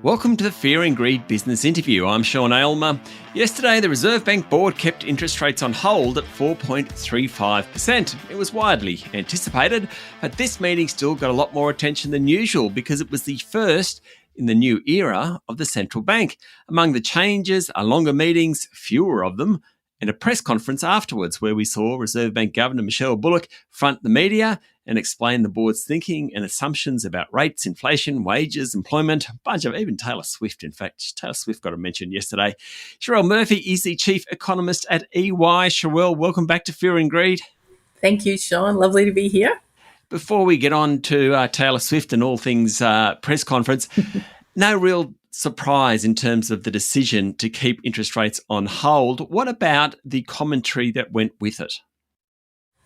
Welcome to the Fear and Greed Business Interview. I'm Sean Aylmer. Yesterday, the Reserve Bank Board kept interest rates on hold at 4.35%. It was widely anticipated, but this meeting still got a lot more attention than usual because it was the first in the new era of the central bank. Among the changes are longer meetings, fewer of them, and a press conference afterwards where we saw Reserve Bank Governor Michelle Bullock front the media and explain the board's thinking and assumptions about rates, inflation, wages, employment, a bunch of even Taylor Swift. In fact, Taylor Swift got a mention yesterday. Cherelle Murphy is the Chief Economist at EY. Cherelle, welcome back to Fear and Greed. Thank you, Sean. Lovely to be here. Before we get on to Taylor Swift and all things press conference, no real surprise in terms of the decision to keep interest rates on hold. What about the commentary that went with it?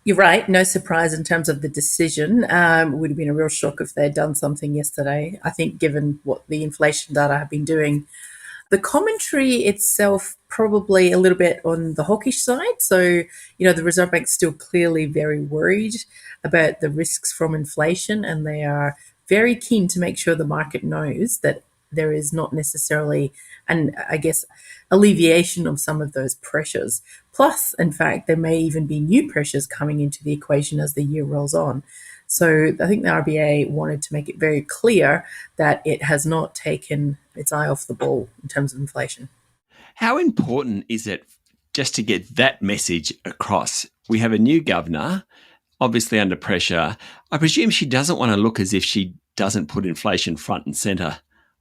You're right. No surprise in terms of the decision. It would have been a real shock if they'd done something yesterday. I think given what the inflation data have been doing, the commentary itself probably a little bit on the hawkish side. So, the Reserve Bank's still clearly very worried about the risks from inflation, and they are very keen to make sure the market knows that there is not necessarily alleviation of some of those pressures. Plus, in fact, there may even be new pressures coming into the equation as the year rolls on. So I think the RBA wanted to make it very clear that it has not taken its eye off the ball in terms of inflation. How important is it just to get that message across? We have a new governor, obviously under pressure. I presume she doesn't want to look as if she doesn't put inflation front and centre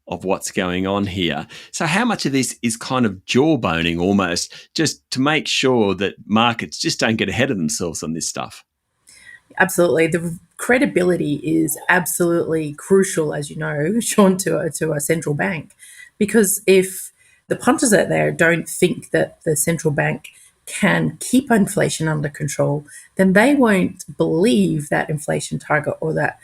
of what's going on here. So how much of this is kind of jawboning almost, just to make sure that markets just don't get ahead of themselves on this stuff? Absolutely. The credibility is absolutely crucial, as you know, Sean, to a central bank, because if the punters out there don't think that the central bank can keep inflation under control, then they won't believe that inflation target or that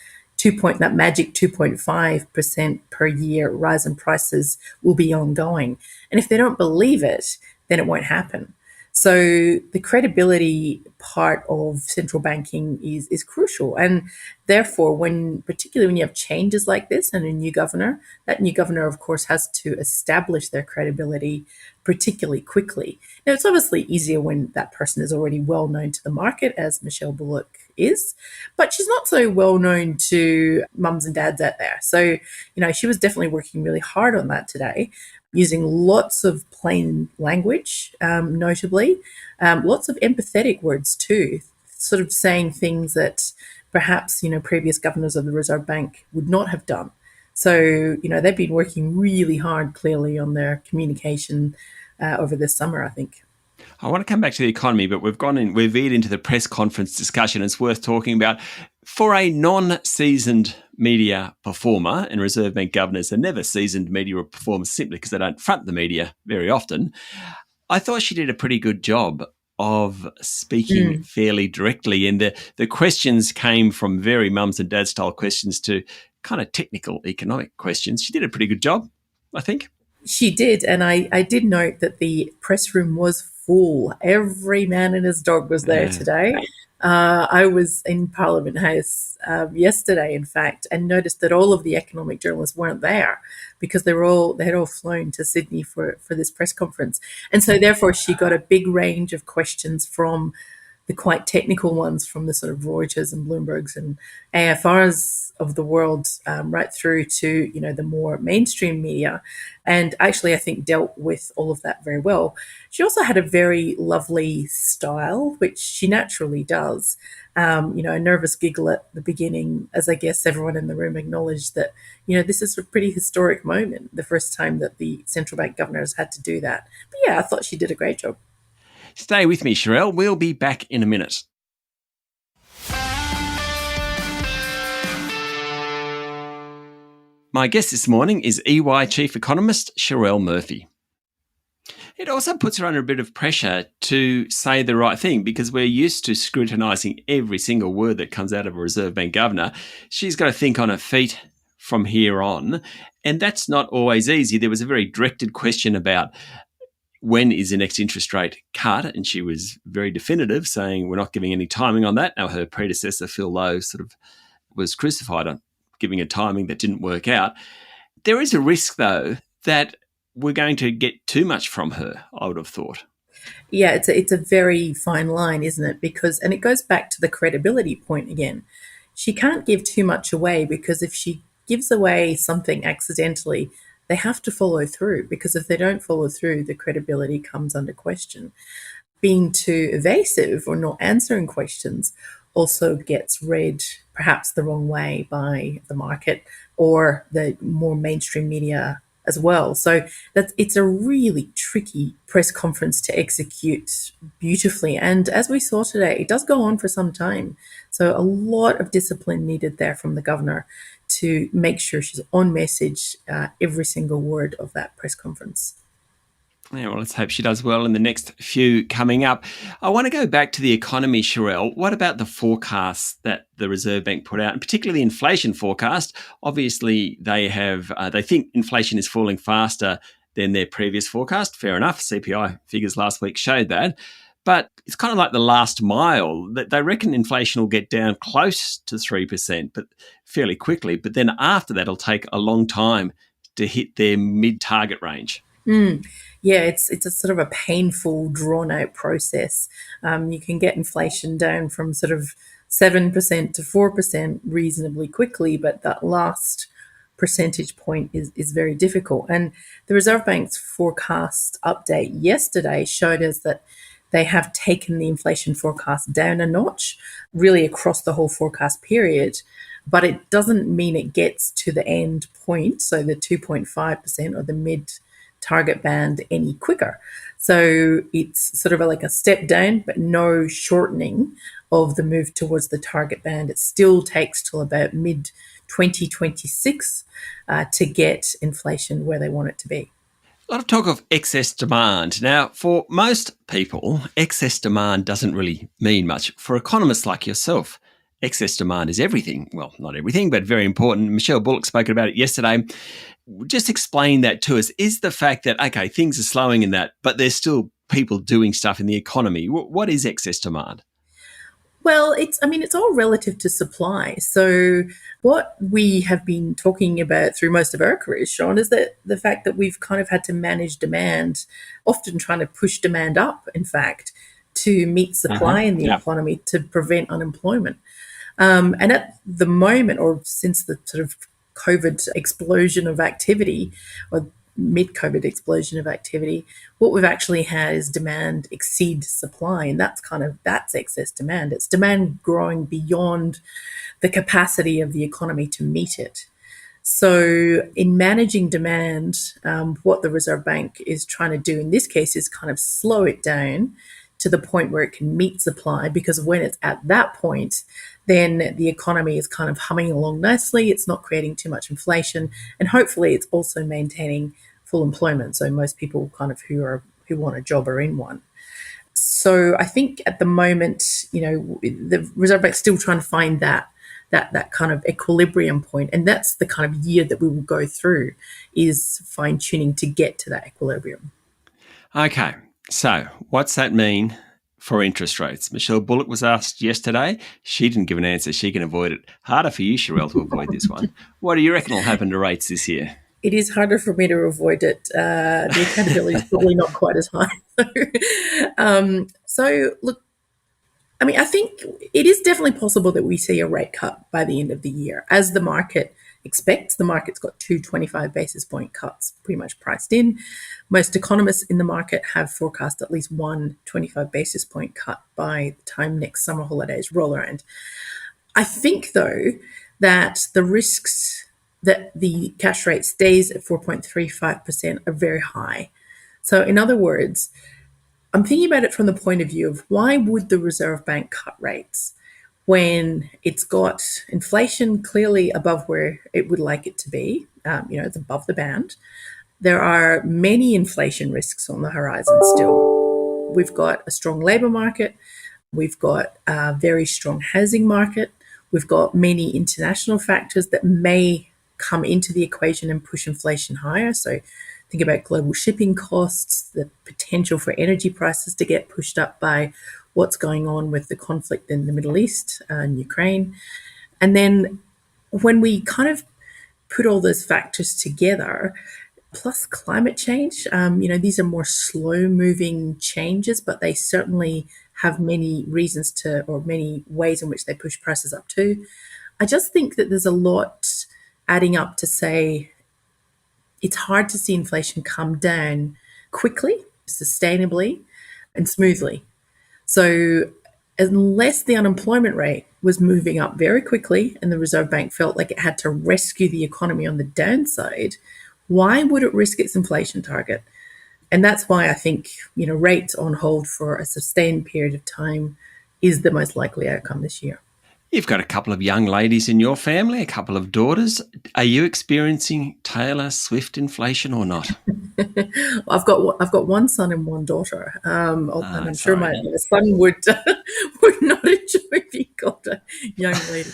magic 2.5% per year rise in prices will be ongoing. And if they don't believe it, then it won't happen. So the credibility part of central banking is crucial. And therefore, particularly when you have changes like this and a new governor, that new governor, of course, has to establish their credibility particularly quickly. Now, it's obviously easier when that person is already well known to the market, as Michelle Bullock is, but she's not so well known to mums and dads out there. So, she was definitely working really hard on that today, using lots of plain language, notably, lots of empathetic words too, sort of saying things that perhaps, previous governors of the Reserve Bank would not have done. So, they've been working really hard, clearly, on their communication over this summer, I think. I want to come back to the economy, but we've veered into the press conference discussion. It's worth talking about. For a non-seasoned media performer, and Reserve Bank governors are never seasoned media performers simply because they don't front the media very often, I thought she did a pretty good job of speaking fairly directly. And the questions came from very mums and dad style questions to kind of technical economic questions. She did a pretty good job, I think. She did. And I did note that the press room was full. Every man and his dog was there today. I was in Parliament House yesterday, in fact, and noticed that all of the economic journalists weren't there because they had all flown to Sydney for this press conference. And so therefore she got a big range of questions from the quite technical ones from the sort of Reuters and Bloombergs and AFRs of the world, right through to, the more mainstream media. And actually, I think dealt with all of that very well. She also had a very lovely style, which she naturally does. A nervous giggle at the beginning, as I guess everyone in the room acknowledged that, this is a pretty historic moment, the first time that the central bank governor has had to do that. But yeah, I thought she did a great job. Stay with me, Cherelle. We'll be back in a minute. My guest this morning is EY Chief Economist Cherelle Murphy. It also puts her under a bit of pressure to say the right thing because we're used to scrutinising every single word that comes out of a Reserve Bank governor. She's got to think on her feet from here on, and that's not always easy. There was a very directed question about when is the next interest rate cut? And she was very definitive, saying we're not giving any timing on that. Now, her predecessor, Phil Lowe, sort of was crucified on giving a timing that didn't work out. There is a risk, though, that we're going to get too much from her, I would have thought. Yeah, it's a very fine line, isn't it? Because, and it goes back to the credibility point again. She can't give too much away, because if she gives away something accidentally, they have to follow through, because if they don't follow through, the credibility comes under question. Being too evasive or not answering questions also gets read perhaps the wrong way by the market or the more mainstream media as well. So it's a really tricky press conference to execute beautifully. And as we saw today, it does go on for some time. So a lot of discipline needed there from the governor to make sure she's on message every single word of that press conference. Yeah, well, let's hope she does well in the next few coming up. I want to go back to the economy, Cherelle. What about the forecasts that the Reserve Bank put out, and particularly the inflation forecast? Obviously, they think inflation is falling faster than their previous forecast. Fair enough. CPI figures last week showed that. But it's kind of like the last mile. They reckon inflation will get down close to 3%, but fairly quickly. But then after that, it'll take a long time to hit their mid-target range. Yeah, it's a sort of a painful, drawn-out process. You can get inflation down from sort of 7% to 4% reasonably quickly, but that last percentage point is very difficult. And the Reserve Bank's forecast update yesterday showed us that they have taken the inflation forecast down a notch, really across the whole forecast period. But it doesn't mean it gets to the end point, so the 2.5% or the mid target band, any quicker. So it's sort of like a step down, but no shortening of the move towards the target band. It still takes till about mid 2026 to get inflation where they want it to be. A lot of talk of excess demand. Now, for most people, excess demand doesn't really mean much. For economists like yourself, excess demand is everything. Well, not everything, but very important. Michelle Bullock spoke about it yesterday. Just explain that to us. Is the fact that, okay, things are slowing in that, but there's still people doing stuff in the economy. What is excess demand? Well, it's all relative to supply. So what we have been talking about through most of our careers, Sean, is that the fact that we've kind of had to manage demand, often trying to push demand up, in fact, to meet supply in the economy to prevent unemployment. And at the moment, or since the sort of COVID explosion of activity, or mid-COVID explosion of activity, what we've actually had is demand exceed supply, and that's excess demand. It's demand growing beyond the capacity of the economy to meet it. So in managing demand, what the Reserve Bank is trying to do in this case is kind of slow it down to the point where it can meet supply, because when it's at that point, then the economy is kind of humming along nicely. It's not creating too much inflation, and hopefully it's also maintaining full employment. So most people kind of who want a job are in one. So I think at the moment, the Reserve Bank's still trying to find that kind of equilibrium point, and that's the kind of year that we will go through, is fine tuning to get to that equilibrium. Okay, so what's that mean for interest rates? Michelle Bullock was asked yesterday. She didn't give an answer. She can avoid it. Harder for you, Cherelle, to avoid this one. What do you reckon will happen to rates this year? It is harder for me to avoid it. The accountability is probably not quite as high. So look, I think it is definitely possible that we see a rate cut by the end of the year, as the market expects. The market's got 2 25 basis point cuts pretty much priced in. Most economists in the market have forecast at least one 25 basis point cut by the time next summer holidays roll around. I think, though, that the risks that the cash rate stays at 4.35% are very high. So in other words, I'm thinking about it from the point of view of, why would the Reserve Bank cut rates when it's got inflation clearly above where it would like it to be? It's above the band. There are many inflation risks on the horizon still. We've got a strong labour market. We've got a very strong housing market. We've got many international factors that may come into the equation and push inflation higher. So think about global shipping costs, the potential for energy prices to get pushed up by what's going on with the conflict in the Middle East and Ukraine. And then when we kind of put all those factors together, plus climate change, these are more slow moving changes, but they certainly have many reasons to, or many ways in which they push prices up too. I just think that there's a lot adding up to say it's hard to see inflation come down quickly, sustainably, and smoothly. So unless the unemployment rate was moving up very quickly and the Reserve Bank felt like it had to rescue the economy on the downside, why would it risk its inflation target? And that's why I think, rates on hold for a sustained period of time is the most likely outcome this year. You've got a couple of young ladies in your family, a couple of daughters. Are you experiencing Taylor Swift inflation or not? I've got one son and one daughter, and I'm sure my son would not enjoy being called a young lady.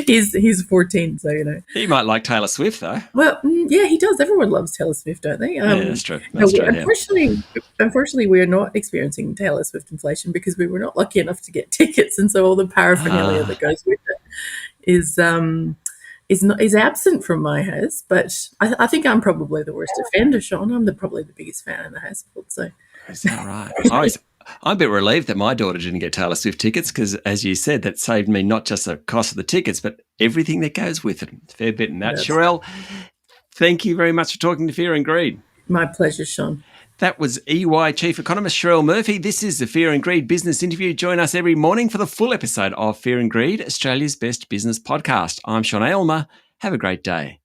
He's 14, so He might like Taylor Swift though. Well, yeah, he does. Everyone loves Taylor Swift, don't they? Yeah, that's true. That's true. Unfortunately, we are not experiencing Taylor Swift inflation because we were not lucky enough to get tickets, and so all the paraphernalia that goes with it is absent from my house. But I think I'm probably the worst offender, Sean. I'm probably the biggest fan in the household. So is that right? I'm a bit relieved that my daughter didn't get Taylor Swift tickets because, as you said, that saved me not just the cost of the tickets, but everything that goes with it. Fair bit in that. Cherelle, thank you very much for talking to Fear and Greed. My pleasure, Sean. That was EY Chief Economist Cherelle Murphy. This is the Fear and Greed Business Interview. Join us every morning for the full episode of Fear and Greed, Australia's best business podcast. I'm Sean Aylmer. Have a great day.